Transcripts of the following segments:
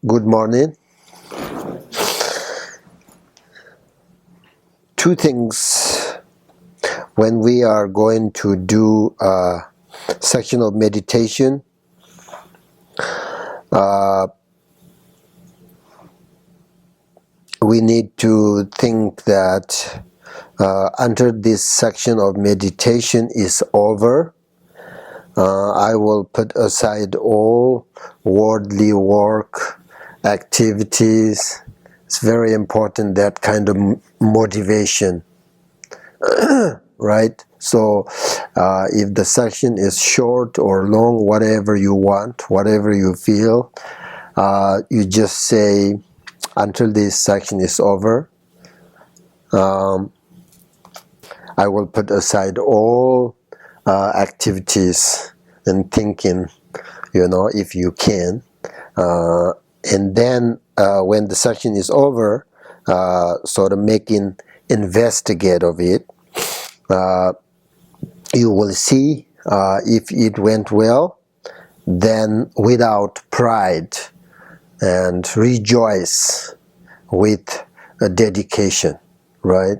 Good morning. Two things when we are going to do a section of meditation. We need to think that until this section of meditation is over, I will put aside all worldly work, activities. It's very important, that kind of motivation, right? So if the section is short or long, whatever you want, whatever you feel, you just say, until this section is over, I will put aside all activities and thinking, if you can. And then when the section is over, sort of making investigate of it, you will see if it went well, then without pride and rejoice with a dedication, right?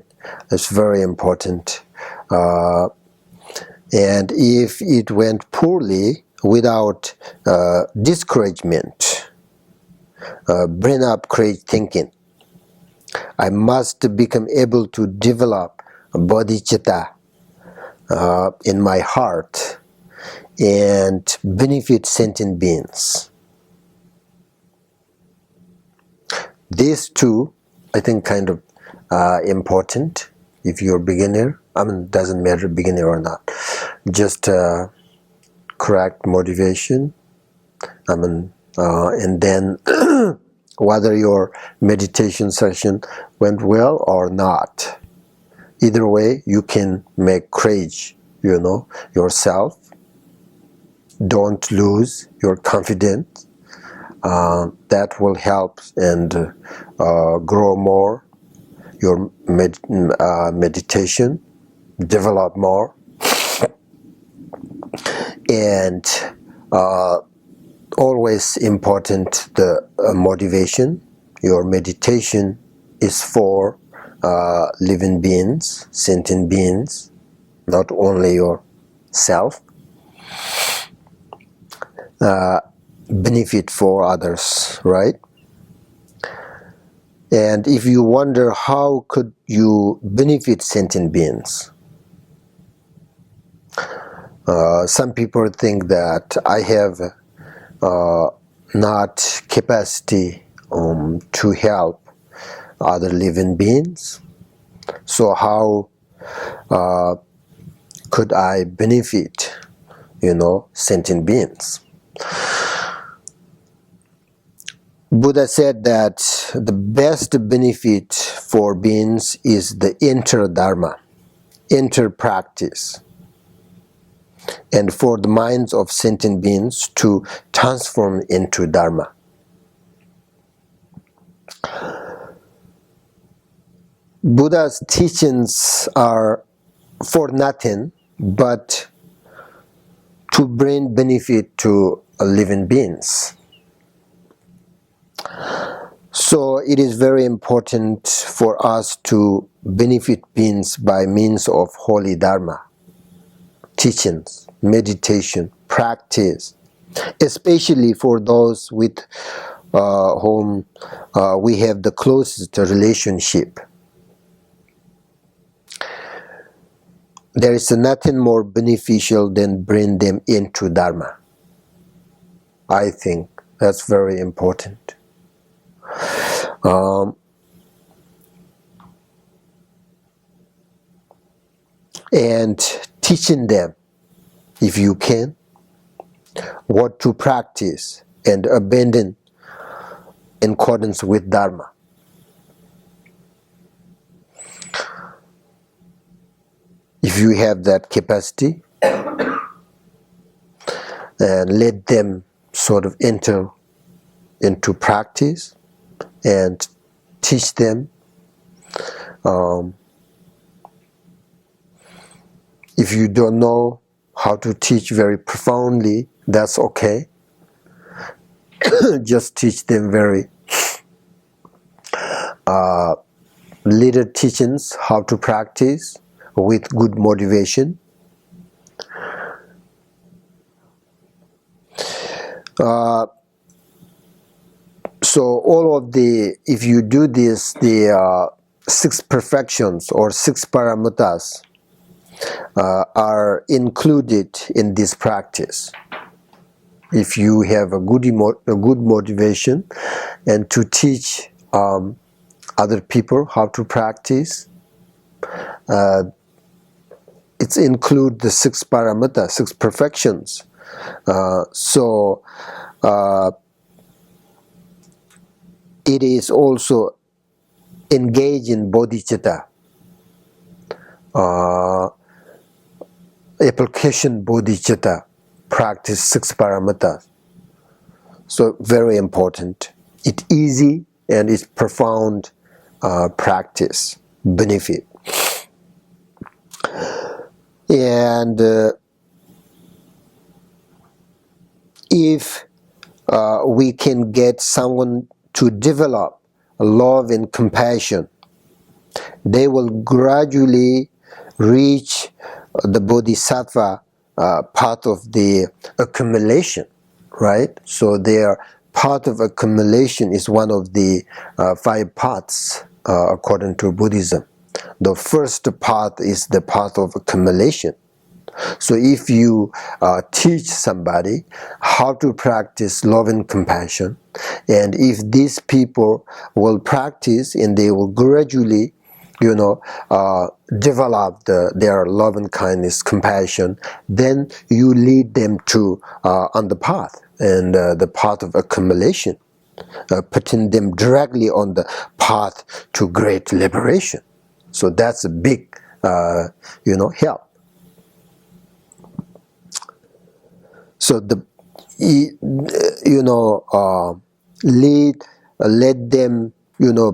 It's very important. And if it went poorly, without discouragement, bring up great thinking. I must become able to develop Bodhicitta in my heart and benefit sentient beings. These two, I think, kind of important if you're a beginner. Doesn't matter beginner or not. Just correct motivation. And then whether your meditation session went well or not. Either way, you can make courage, yourself. Don't lose your confidence. That will help and grow more your meditation, develop more. And always important, the motivation. Your meditation is for living beings, sentient beings, not only yourself. Benefit for others, right? And if you wonder how could you benefit sentient beings, some people think that I have not capacity to help other living beings. So how could I benefit, sentient beings? Buddha said that the best benefit for beings is the inter-dharma, inter-practice, and for the minds of sentient beings to transform into dharma. Buddha's teachings are for nothing but to bring benefit to living beings. So it is very important for us to benefit beings by means of holy dharma, teachings, meditation, practice, especially for those with whom we have the closest relationship. There is nothing more beneficial than bring them into dharma. I think that's very important. And teaching them, if you can, what to practice and abandon in accordance with dharma. If you have that capacity, and let them sort of enter into practice and teach them. If you don't know how to teach very profoundly, that's okay. just teach them very little teachings how to practice with good motivation. So all of the, if you do this, the 6 perfections or 6 paramatas are included in this practice. If you have a good motivation and to teach other people how to practice, it's include the 6 paramata, 6 perfections. It is also engage in bodhicitta, application bodhicitta, practice 6 paramatas. So very important. It's easy and it's profound practice, benefit. And if we can get someone to develop love and compassion, they will gradually reach the bodhisattva part of the accumulation, right? So their part of accumulation is one of the 5 paths according to Buddhism. The first path is the path of accumulation. So if you teach somebody how to practice love and compassion, and if these people will practice and they will gradually, develop their love and kindness, compassion, then you lead them to on the path, and the path of accumulation, putting them directly on the path to great liberation. So that's a big, help. So let them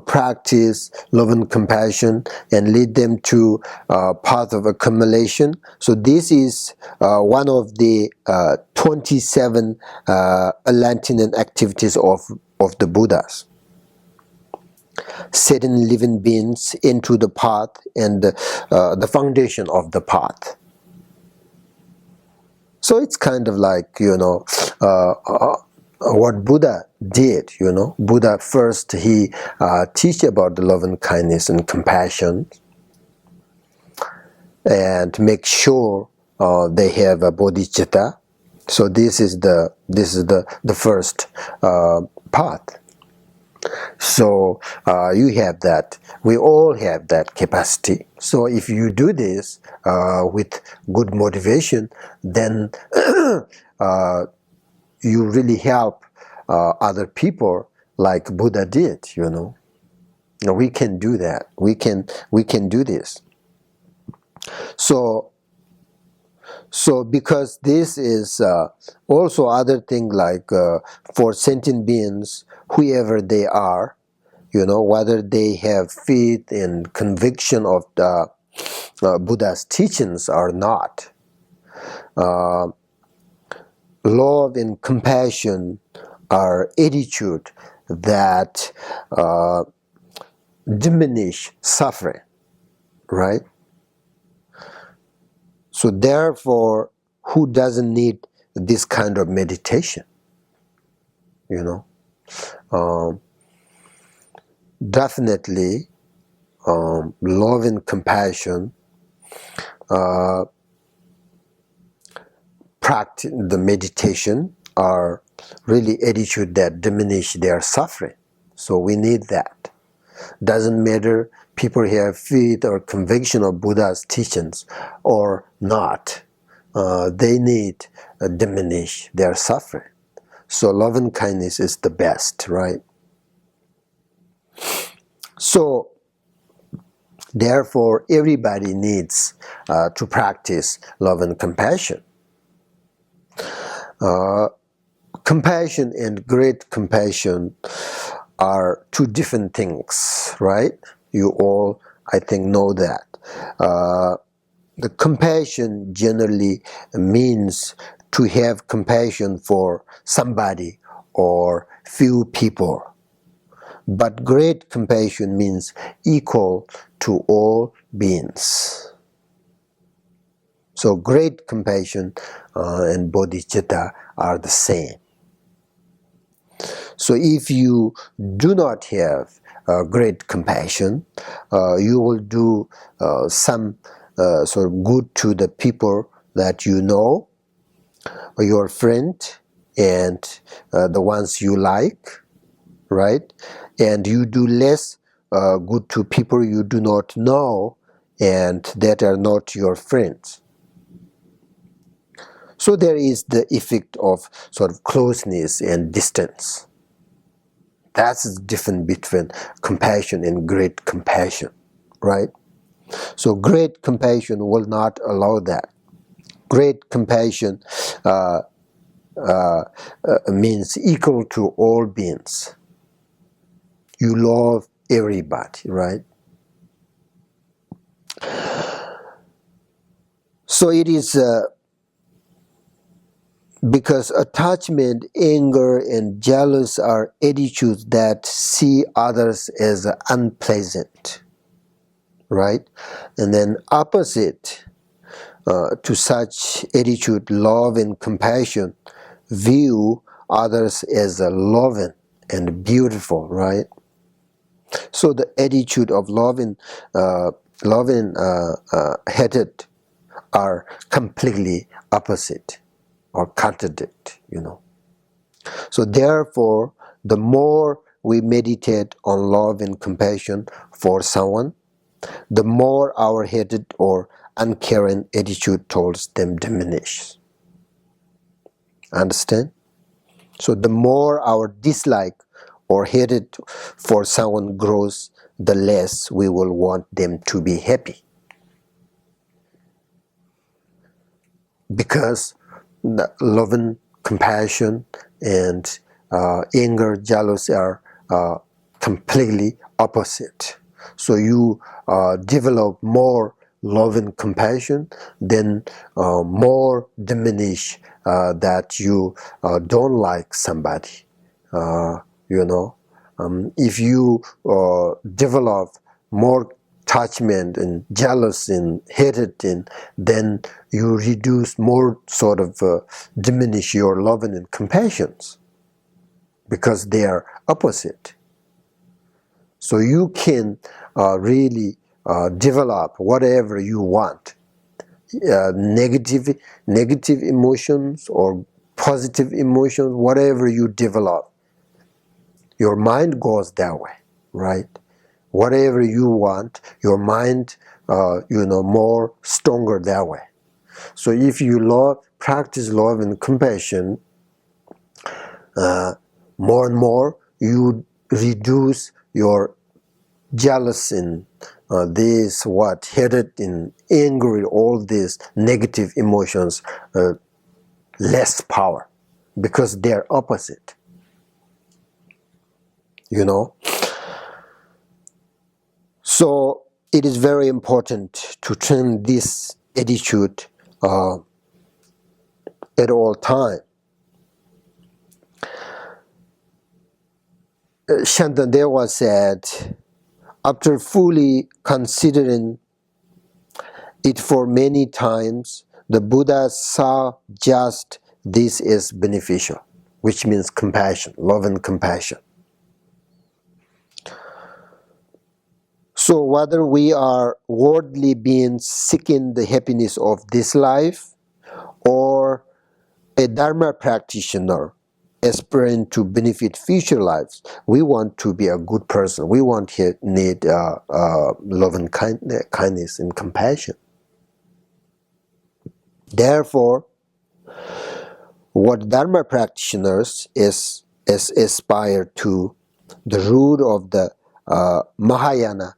practice love and compassion and lead them to path of accumulation. So this is one of the 27 enlightenment activities of the Buddhas. Setting living beings into the path and the foundation of the path. So it's kind of like, what Buddha did, Buddha first, he teach about the love and kindness and compassion, and make sure they have a bodhicitta. So this is the first path. So you have that. We all have that capacity. So if you do this with good motivation, then you really help other people like Buddha did. We can do that. We can do this. So because this is also other thing, like for sentient beings, whoever they are, whether they have faith and conviction of the Buddha's teachings or not, love and compassion are attitude that diminish suffering, right? So therefore, who doesn't need this kind of meditation? Definitely, love and compassion, practice the meditation are really attitude that diminish their suffering. So we need that. Doesn't matter people have faith or conviction of Buddha's teachings or not. They need diminish their suffering. So love and kindness is the best, right? So therefore, everybody needs to practice love and compassion. Compassion and great compassion are 2 different things, right? You all, I think, know that. The compassion generally means to have compassion for somebody or few people. But great compassion means equal to all beings. So great compassion and bodhicitta are the same. So if you do not have great compassion, you will do some sort of good to the people that you know, or your friend, and the ones you like, right? And you do less good to people you do not know and that are not your friends. So there is the effect of sort of closeness and distance. That's the difference between compassion and great compassion, right? So great compassion will not allow that. Great compassion means equal to all beings. You love everybody, right? So it is because attachment, anger, and jealous are attitudes that see others as unpleasant, right? And then opposite to such attitude, love and compassion view others as loving and beautiful, right? So the attitude of loving hatred are completely opposite or contradict, So therefore, the more we meditate on love and compassion for someone, the more our hatred or uncaring attitude towards them diminishes. Understand? So the more our dislike or hatred for someone grows, the less we will want them to be happy. Because the loving compassion and anger, jealousy are completely opposite. So you develop more love and compassion, then more diminish that you don't like somebody. If you develop more attachment and jealous and hatred, and then you reduce more sort of diminish your love and compassions because they are opposite. So you can really develop whatever you want, negative emotions or positive emotions, whatever you develop, your mind goes that way, right? Whatever you want, your mind, more stronger that way. So if you practice love and compassion, more and more you reduce your jealous and hatred and angry, all these negative emotions, less power, because they're opposite. So it is very important to train this attitude at all time. Shantideva said, after fully considering it for many times, the Buddha saw just this as beneficial, which means compassion, love and compassion. So whether we are worldly beings seeking the happiness of this life, or a Dharma practitioner aspiring to benefit future lives, we want to be a good person. We need love and kindness and compassion. Therefore, what Dharma practitioners aspire to, the root of the Mahayana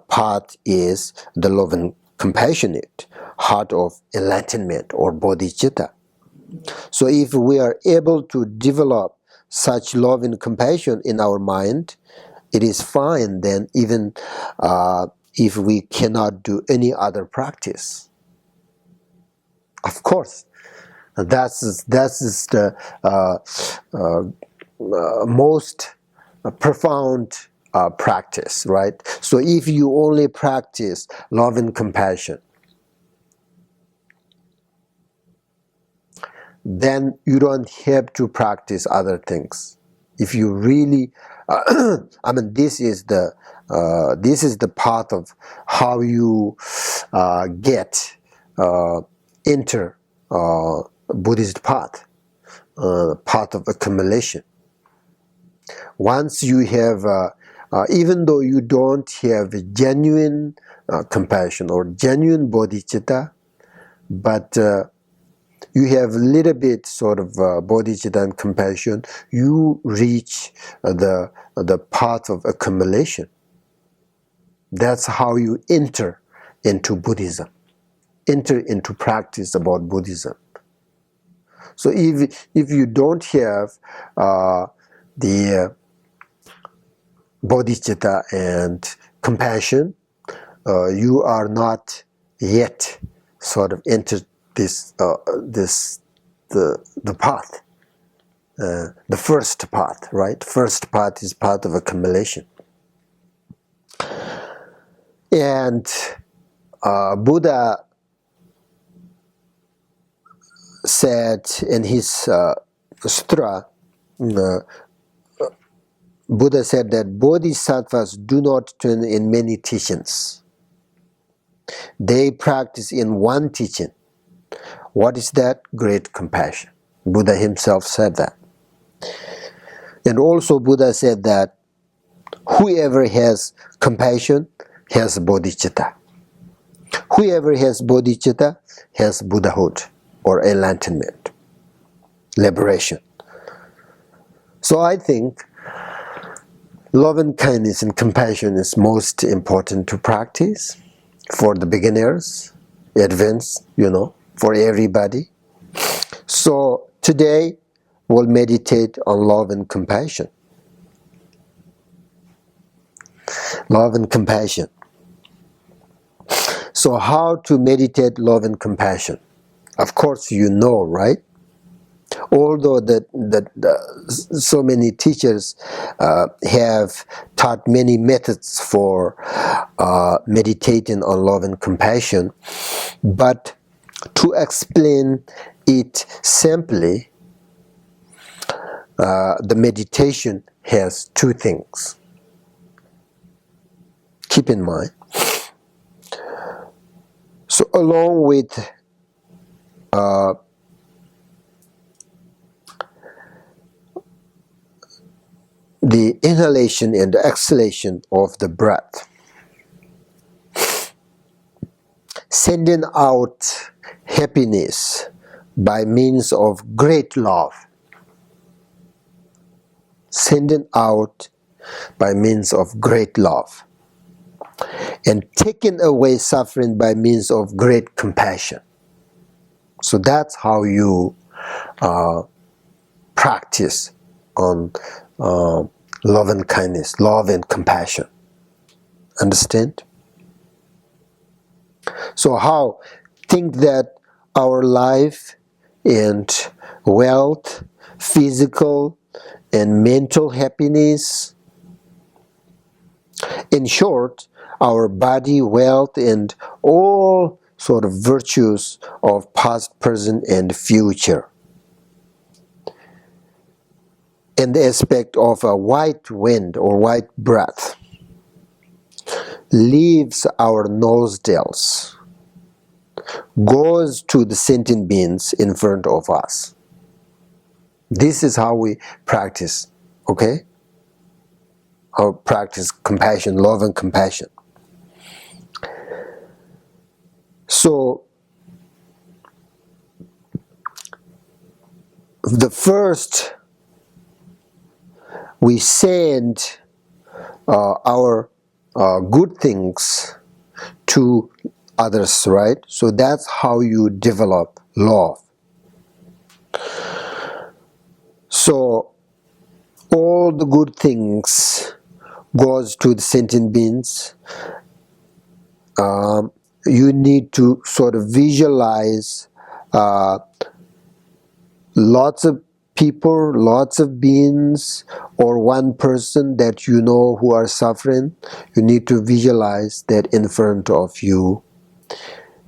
path is the love and compassionate heart of enlightenment or bodhicitta. So if we are able to develop such love and compassion in our mind, it is fine then, even if we cannot do any other practice. Of course, that's the most profound practice, right? So if you only practice love and compassion, then you don't have to practice other things. If you really, I mean, this is the path of how you enter Buddhist path, path of accumulation. Once you have, even though you don't have genuine compassion or genuine bodhicitta, but you have a little bit sort of bodhicitta and compassion, you reach the path of accumulation. That's how you enter into Buddhism, enter into practice about Buddhism. So if you don't have the bodhicitta and compassion, you are not yet sort of entered the path, the first path, right? First path is path of accumulation. And Buddha said in his sutra, Buddha said that bodhisattvas do not turn in many teachings. They practice in one teaching. What is that? Great compassion. Buddha himself said that. And also Buddha said that whoever has compassion has bodhicitta. Whoever has bodhicitta has Buddhahood or enlightenment, liberation. So I think love and kindness and compassion is most important to practice for the beginners, advanced, for everybody. So today we'll meditate on love and compassion. Love and compassion. So how to meditate love and compassion? Of course you know, right? Although so many teachers have taught many methods for meditating on love and compassion, but to explain it simply, the meditation has two things. Keep in mind. So along with the inhalation and the exhalation of the breath, sending out happiness by means of great love, sending out by means of great love, and taking away suffering by means of great compassion. So that's how you practice on love and kindness, love and compassion. Understand? So how? Think that our life and wealth, physical and mental happiness, in short, our body, wealth, and all sort of virtues of past, present, and future, in the aspect of a white wind or white breath, leaves our nostrils, goes to the sentient beings in front of us. This is how we practice, okay? How practice compassion, love and compassion. So, the first, we send our good things to others, right? So that's how you develop love. So all the good things goes to the sentient beings. You need to sort of visualize lots of people, lots of beings, or one person that you know who are suffering, you need to visualize that in front of you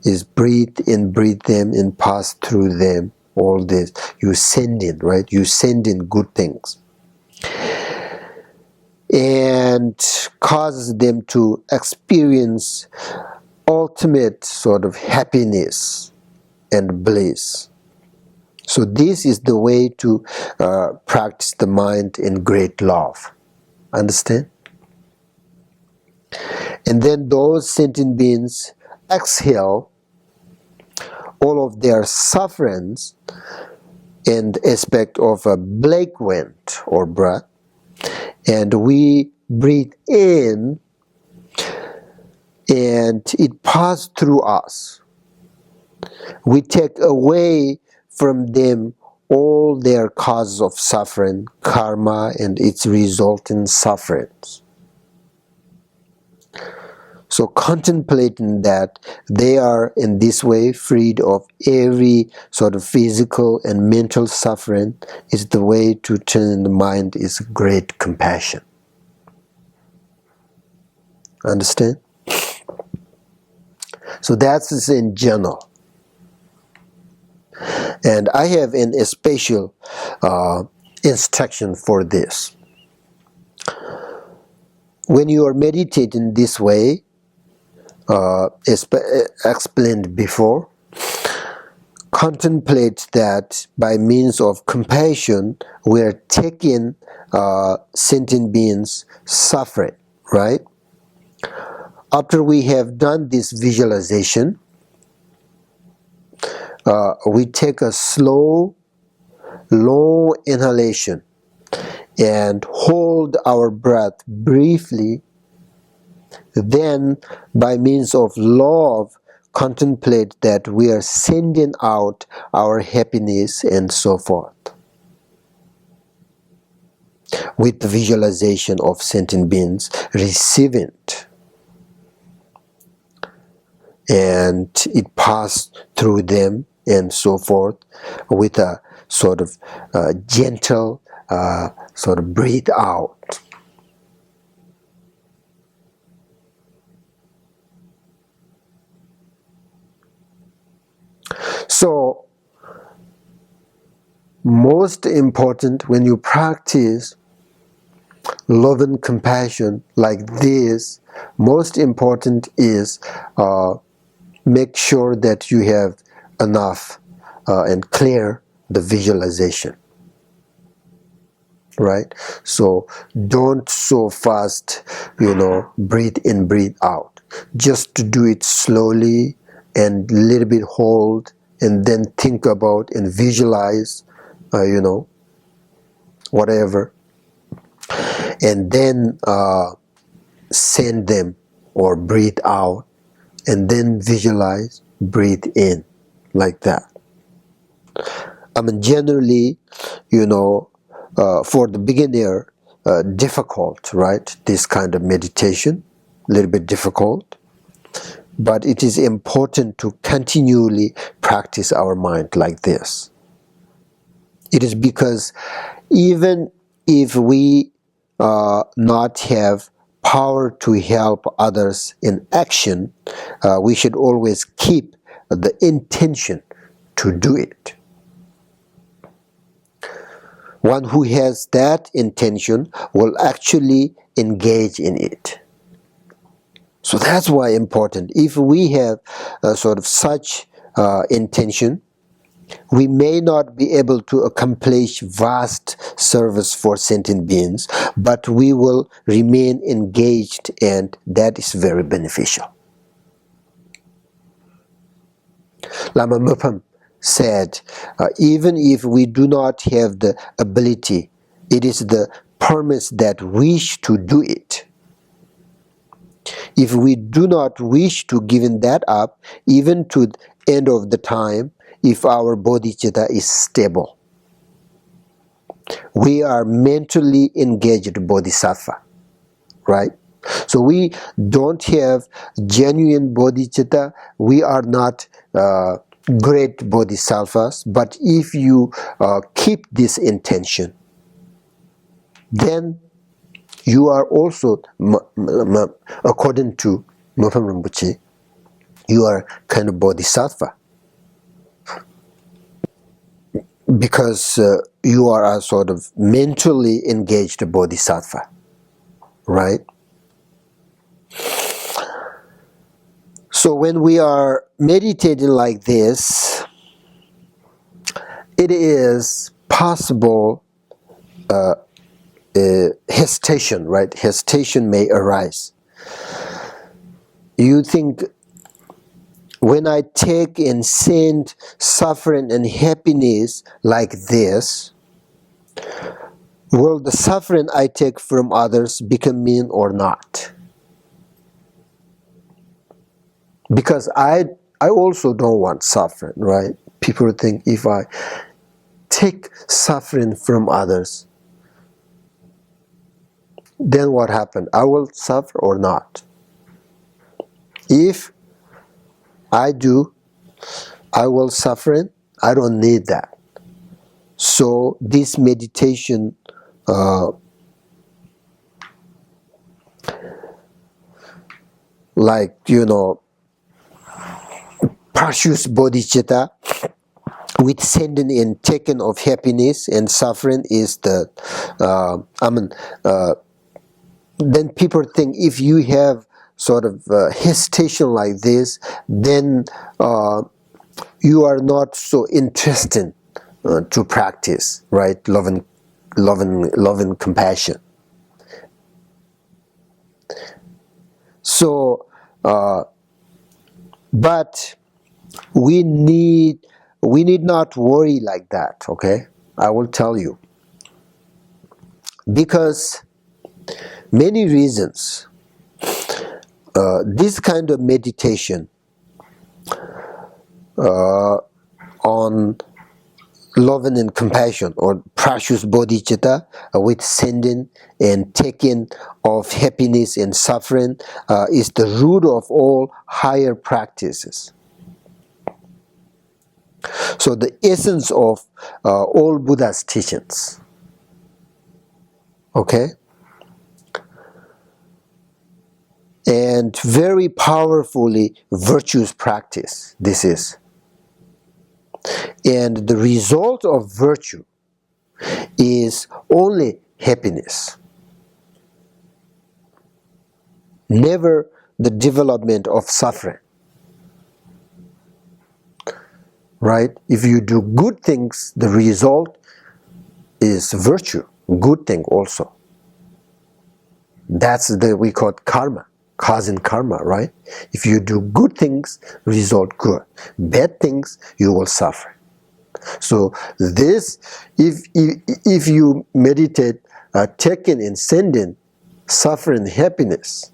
is breathe in, breathe them, and pass through them. All this you send in, right? You send in good things and causes them to experience ultimate sort of happiness and bliss. So this is the way to practice the mind in great love. Understand? And then those sentient beings exhale all of their sufferings in the aspect of a black wind or breath, and we breathe in and it passes through us. We take away from them all their causes of suffering, karma, and its resulting sufferings. So contemplating that they are in this way freed of every sort of physical and mental suffering is the way to turn the mind is great compassion. Understand? So that's in general. And I have a special instruction for this. When you are meditating this way, explained before, contemplate that by means of compassion we are taking sentient beings suffering, right? After we have done this visualization, we take a slow, long inhalation and hold our breath briefly. Then, by means of love, contemplate that we are sending out our happiness and so forth. With the visualization of sentient beings receiving it. And it passed through them and so forth with a sort of gentle sort of breathe out. So, most important when you practice love and compassion like this, most important is make sure that you have enough and clear the visualization. Right? So don't so fast, breathe in, breathe out. Just to do it slowly and little bit hold and then think about and visualize, whatever. And then send them or breathe out and then visualize, breathe in like that. I mean, generally, for the beginner, difficult, right? This kind of meditation, a little bit difficult. But it is important to continually practice our mind like this. It is because even if we not have power to help others in action, we should always keep the intention to do it. One who has that intention will actually engage in it. So that's why important. If we have sort of such intention, we may not be able to accomplish vast service for sentient beings, but we will remain engaged, and that is very beneficial. Lama Mupam said, even if we do not have the ability, it is the permits that wish to do it. If we do not wish to give that up, even to the end of the time, if our bodhicitta is stable, we are mentally engaged bodhisattva, right? So we don't have genuine bodhicitta, we are not great bodhisattvas, but if you keep this intention, then you are also, according to Mopam Rinpoche, you are kind of bodhisattva, because you are a sort of mentally engaged bodhisattva, right? So when we are meditating like this, it is possible hesitation, right? Hesitation may arise. You think, when I take and send suffering and happiness like this, will the suffering I take from others become mean or not? Because I also don't want suffering, right? People think if I take suffering from others, then what happened? I will suffer or not? If I do, I will suffer. I don't need that. So this meditation like, pursues bodhicitta with sending and taking of happiness and suffering is the then people think if you have sort of hesitation like this, then you are not so interested to practice, right? Loving compassion. So, but we need not worry like that. Okay, I will tell you, because many reasons. This kind of meditation on loving and compassion, or precious bodhicitta, with sending and taking of happiness and suffering, is the root of all higher practices. So the essence of all Buddha's teachings. Okay? And very powerfully virtuous practice this is. And the result of virtue is only happiness, never the development of suffering, right? If you do good things, the result is virtue, good thing also. That's we call it karma. Cause and karma, right? If you do good things, result good. Bad things, you will suffer. So this, if you meditate, taking and sending suffering happiness,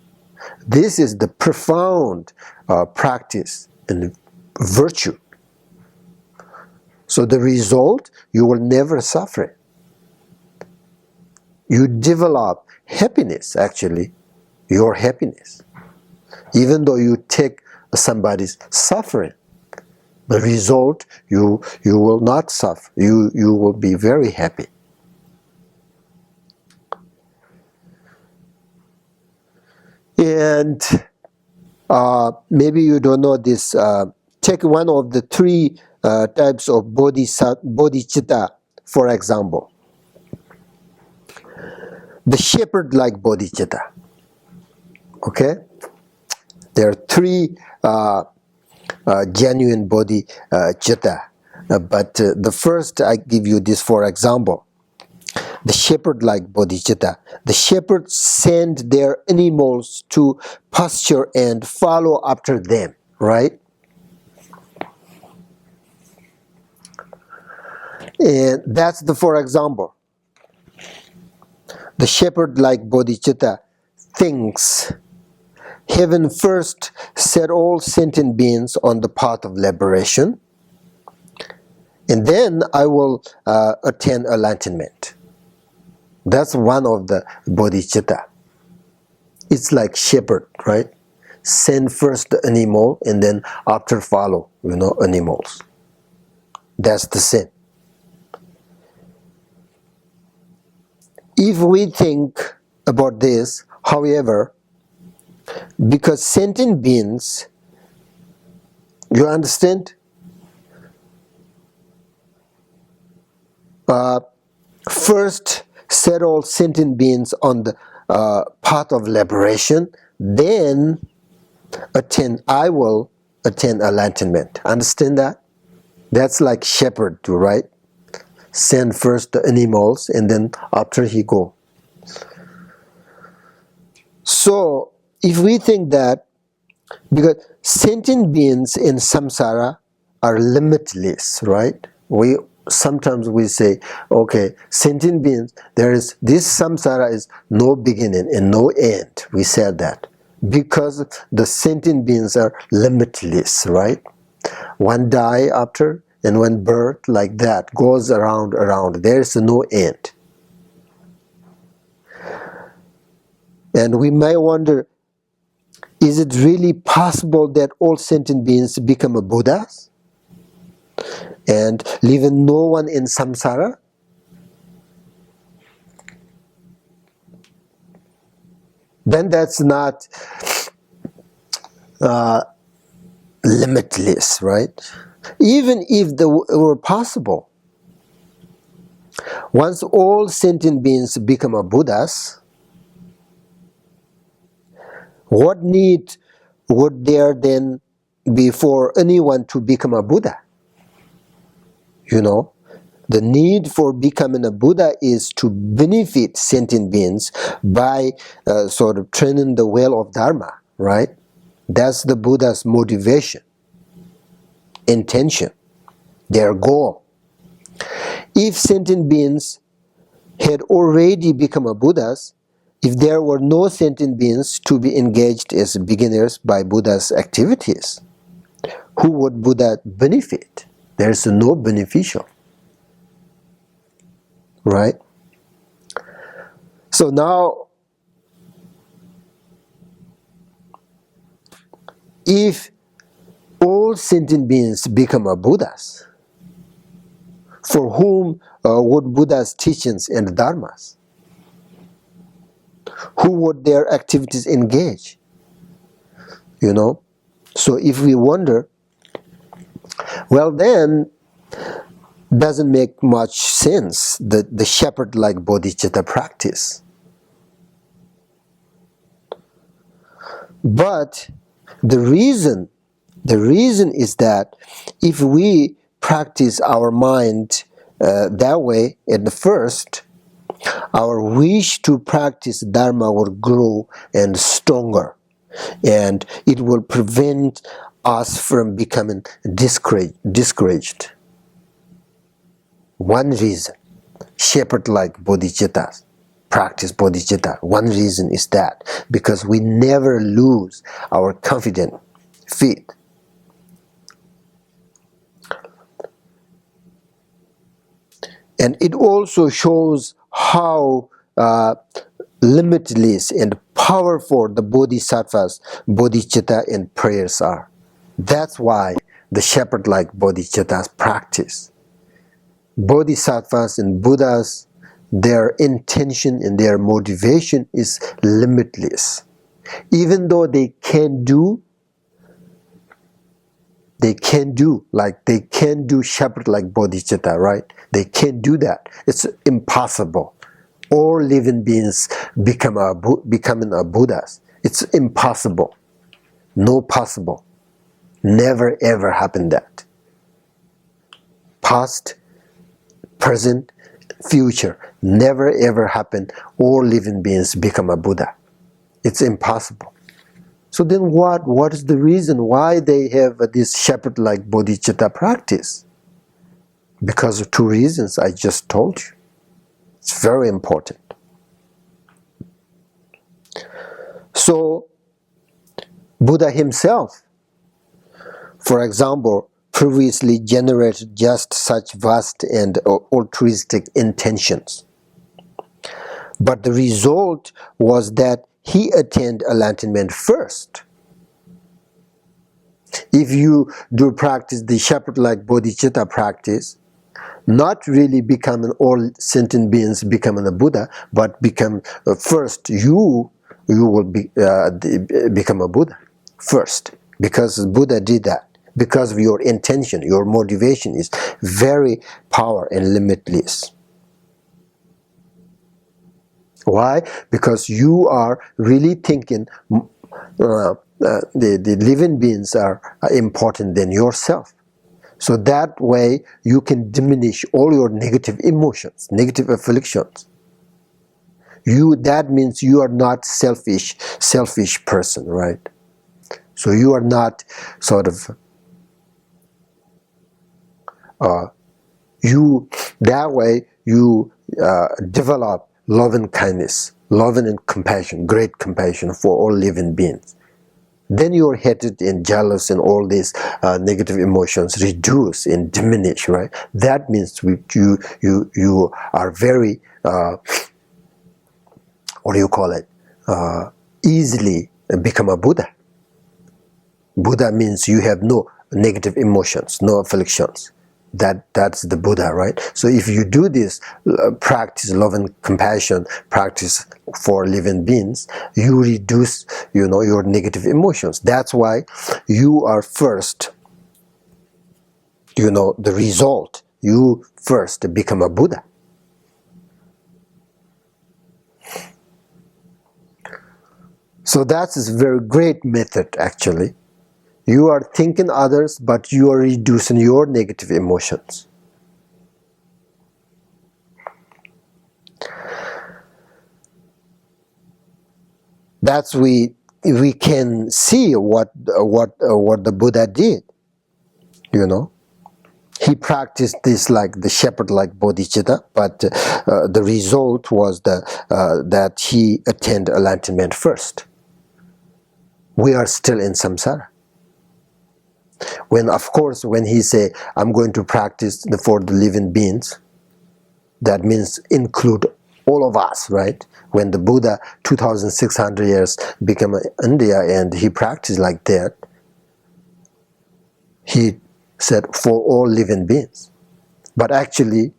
this is the profound practice and virtue. So the result, you will never suffer. You develop happiness, actually. Your happiness, even though you take somebody's suffering, the result you will not suffer. You will be very happy. And maybe you don't know this. Take one of the three types of bodhicitta, for example. The shepherd-like bodhicitta. Okay, there are three genuine bodhicitta, but the first I give you this for example. The shepherd-like bodhicitta. The shepherds send their animals to pasture and follow after them, right? And that's the for example. The shepherd-like bodhicitta thinks, heaven first set all sentient beings on the path of liberation, and then I will attain enlightenment. That's one of the bodhicitta. It's like shepherd, right? Send first the animal and then after follow, animals. That's the sin. If we think about this, however, because sentient beings, you understand? First set all sentient beings on the path of liberation, then I will attain enlightenment. Understand that? That's like shepherd too, right? Send first the animals and then after he go. So if we think that, because sentient beings in samsara are limitless, right? Sometimes we say, okay, sentient beings, this samsara is no beginning and no end. We said that because the sentient beings are limitless, right? One die after, and one birth, like that, goes around. There is no end. And we may wonder, is it really possible that all sentient beings become a Buddhas and leaving no one in samsara? Then that's not limitless, right? Even if it were possible, once all sentient beings become a Buddhas, what need would there then be for anyone to become a Buddha? The need for becoming a Buddha is to benefit sentient beings by sort of training the well of Dharma, right? That's the Buddha's motivation, intention, their goal. If sentient beings had already become a Buddhas, if there were no sentient beings to be engaged as beginners by Buddha's activities, who would Buddha benefit? There is no beneficial. Right? So now, if all sentient beings become a Buddhas, for whom would Buddha's teachings and dharmas? Who would their activities engage? So if we wonder, well then, doesn't make much sense, the shepherd-like bodhicitta practice. But the reason is that if we practice our mind that way at the first, our wish to practice Dharma will grow and stronger, and it will prevent us from becoming discouraged. One reason, shepherd-like bodhicittas practice bodhicitta, one reason is that, because we never lose our confident faith. And it also shows how limitless and powerful the bodhisattvas, bodhicitta, and prayers are. That's why the shepherd-like bodhicittas practice. Bodhisattvas and Buddhas, their intention and their motivation is limitless. Even though they can do shepherd-like bodhicitta, right? They can't do that. It's impossible. All living beings becoming a Buddhas. It's impossible. No possible. Never ever happened that. Past, present, future, never ever happened. All living beings become a Buddha. It's impossible. So then what is the reason why they have this shepherd-like bodhicitta practice? Because of two reasons I just told you. It's very important. So Buddha himself, for example, previously generated just such vast and altruistic intentions. But the result was that he attained enlightenment first. If you do practice the shepherd-like bodhicitta practice, not really becoming all sentient beings becoming a Buddha, but become first you will become a Buddha first, because Buddha did that, because of your intention, your motivation is very power and limitless. Why? Because you are really thinking the living beings are important than yourself. So that way you can diminish all your negative emotions, negative afflictions. That means you are not selfish person, right? So you are not sort of that way you develop love and kindness, love and compassion, great compassion for all living beings. Then your hatred and jealous and all these negative emotions reduce and diminish, right? That means you are very what do you call it? Easily become a Buddha. Buddha means you have no negative emotions, no afflictions. That's the Buddha, right? So if you do this, practice love and compassion, practice for living beings, you reduce, your negative emotions. That's why you are first, the result. You first become a Buddha. So that's a very great method, actually. You are thinking others, but you are reducing your negative emotions. That's we can see what the Buddha did. He practiced this like the shepherd-like bodhicitta, but the result was that he attained enlightenment first. We are still in samsara. When he say, I'm going to practice for the living beings, that means include all of us, right? When the Buddha, 2,600 years, became India and he practiced like that, he said for all living beings. But actually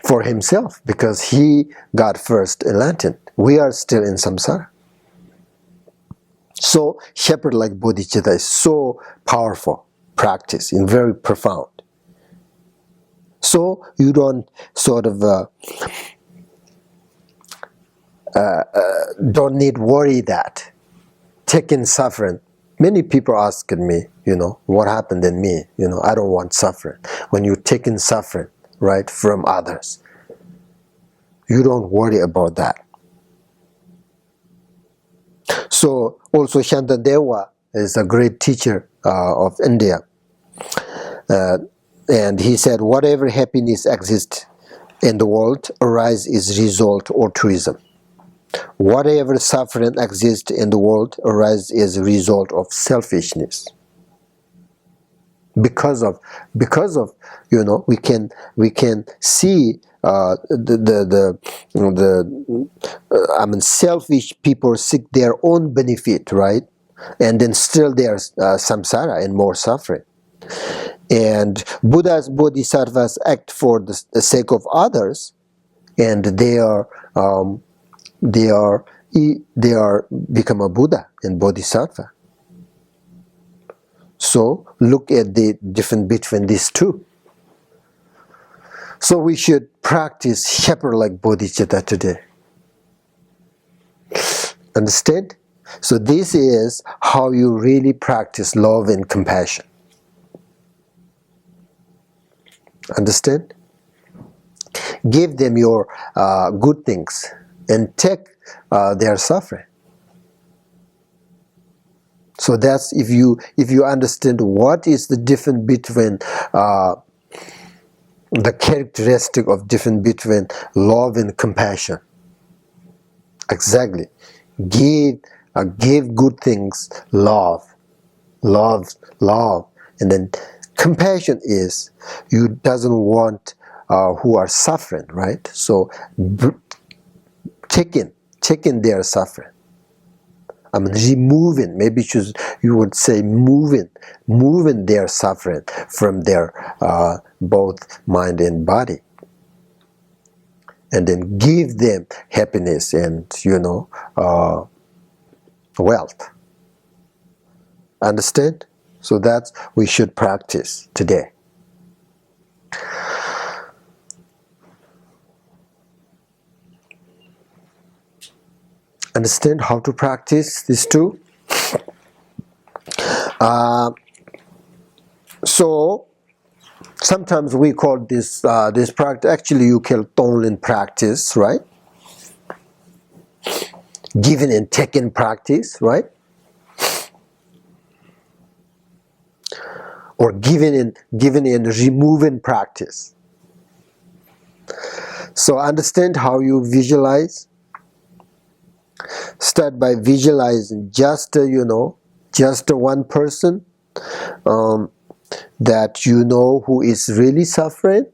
for himself, because he got first enlightened. We are still in samsara. So shepherd-like bodhicitta is so powerful practice and very profound. So you don't sort of don't need worry that taking suffering. Many people ask me, what happened in me? I don't want suffering. When you're taking suffering, right, from others, you don't worry about that. So also Shantadeva is a great teacher of India. And he said, whatever happiness exists in the world arises as result or tourism. Whatever suffering exists in the world arises as a result of selfishness. Because of we can see selfish people seek their own benefit, right? And then still there's samsara and more suffering. And Buddhas, bodhisattvas act for the sake of others, and they are become a Buddha and bodhisattva. So look at the difference between these two. So we should practice shepherd-like bodhicitta today. Understand? So this is how you really practice love and compassion. Understand? Give them your good things and take their suffering. So that's if you understand what is the difference between the characteristic of difference between love and compassion. Exactly. Give good things, love, and then compassion is you doesn't want who are suffering, right? So taking their suffering. I mean, removing, maybe you would say moving their suffering from their both mind and body. And then give them happiness and, wealth. Understand? So that's we should practice today. Understand how to practice these two? So sometimes we call this practice, actually you call Tonglen practice, right? Giving and taking practice, right? Or giving and removing practice. So understand how you visualize. Start by visualizing just one person that you know who is really suffering,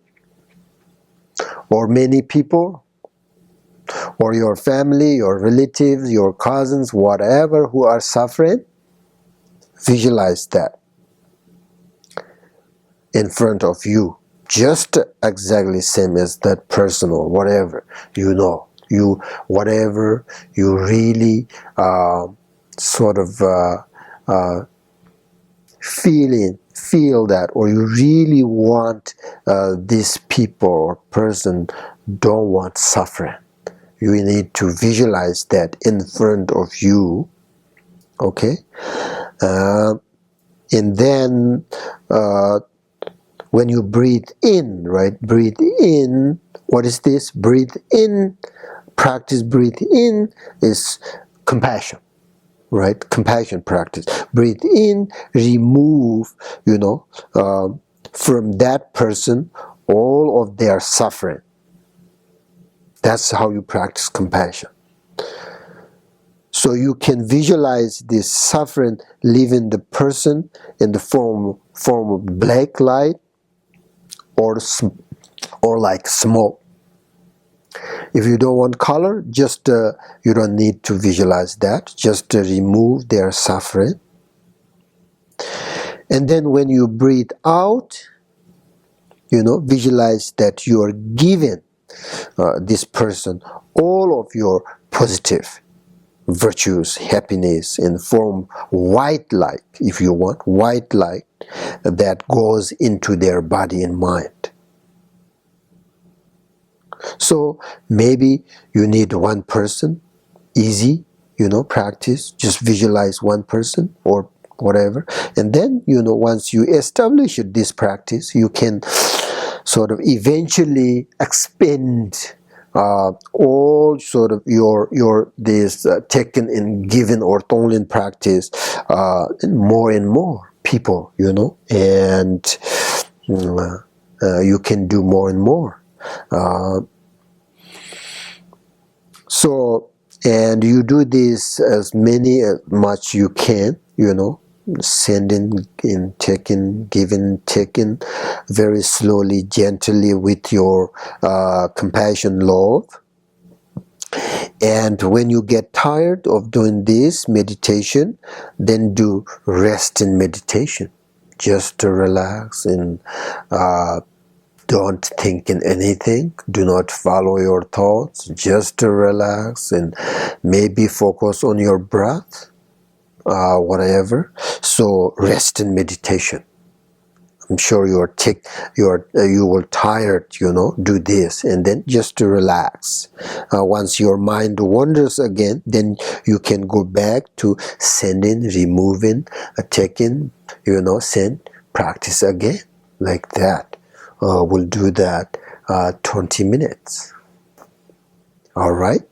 or many people, or your family, your relatives, your cousins, whatever, who are suffering. Visualize that in front of you, just exactly same as that person or whatever whatever you really feel that, or you really want these people or person don't want suffering. You need to visualize that in front of you, okay? And then when you breathe in, right? Breathe in. What is this? Breathe in. Practice breathe in is compassion, right? Compassion practice. Breathe in, remove, from that person all of their suffering. That's how you practice compassion. So you can visualize this suffering leaving the person in the form of black light or like smoke. If you don't want color, just you don't need to visualize that. Just remove their suffering. And then when you breathe out, visualize that you are giving this person all of your positive virtues, happiness, in form white light, if you want, white light that goes into their body and mind. So maybe you need one person, easy, practice, just visualize one person or whatever. And then, once you establish this practice, you can sort of eventually expand all sort of your this taken and given or Tonglen practice more and more people, and you can do more and more. So, and you do this as much you can, sending and taking, giving, taking, very slowly, gently with your compassion, love. And when you get tired of doing this meditation, then do rest in meditation, just to relax and don't think in anything. Do not follow your thoughts. Just to relax and maybe focus on your breath, whatever. So rest in meditation. I'm sure you will tired, do this, and then just to relax. Once your mind wanders again, then you can go back to sending, removing, taking, send, practice again, like that. We'll do that 20 minutes. All right.